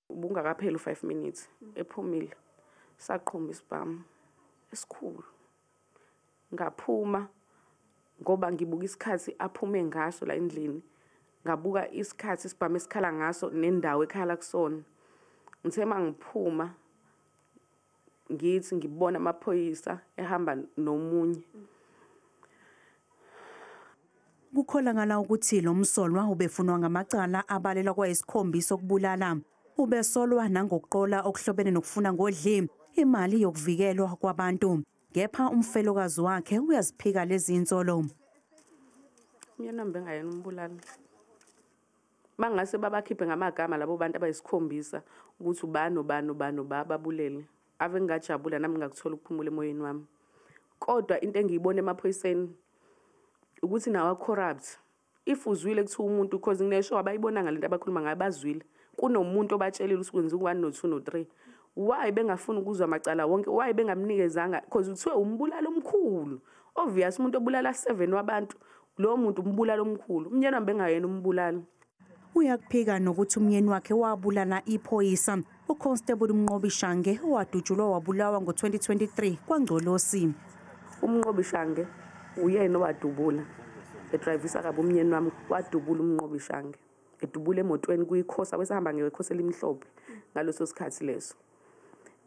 Ubungakapheli u5 minutes ephumile saqhuma isibhamu esikhulu. Ngaphuma ngoba ngibuka isikhathi aphume ngaso la endlini. Ngabuka isikhathi isibhamu esikhala ngaso nendawo ekhala kusona. Ngithe mangiphuma ngithi ngibona amaphoyisa ehamba nomunye. Kukholakala ukuthi lo msolwa ubefunwa ngamacala abalelwa kwayisikhombisa okubulala. Ubesolwa nangokuqola okuhlobene nokufuna ngodli imali yokuvikelwa kwabantu. Kepha umfelokazi wakhe uyaziphika lezi insolo. Mina bengayena umbulali. Mangase babakhiphe ngamagama labo bantu abayisikhombisa ukuthi ubani babulele. Ave ngajabula nami ngakuthola ukuphumula emoyeni wami. Kodwa into engiyibona emaphoyiseni ukuthi nawa corrupt. If uzwile kuthiwa umuntu because nginesho abayibona ngalento abakhuluma ngayo bazwile. Kunomuntu obatshelile ukuthi kwenza u1 no2 no3. Why bengafuna ukuzwa amacala wonke? Why bengamnikezanga because uthiwe umbulalo omkhulu. Obvious umuntu obulala 7 wabantu lo muntu umbulalo omkhulu. Umnyeni wami bengayena umbulali. Uyakuphika nokuthi umyeni wakhe wabulala iphoyisa uConstable Umnqobi Shange owadutshulwa wabulawa ngo2023 kwaNgcolosi. Umnqobi Shange uyena owadubula edrivisa kabi umnyeni wami wadubula Umnqobi Shange edubula emotweni kuyikhosa wesihamba ngekhosa elimhlophe ngaloso sikhathi leso.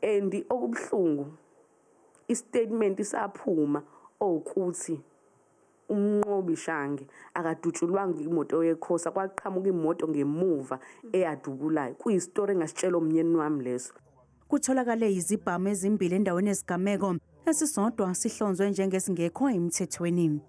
And okubhlungu istatement isaphuma ukuthi Umnqobi Shange akadutshulwanga imoto yekhosa kwaqhamuka imoto ngemuva eyadubulayo. Kuyistory engasitshela umnyeni wami leso. Kutholakale izibhamu ezimbili endaweni yesigameko esisodwa sihlonzwe njengesingekho emthethweni.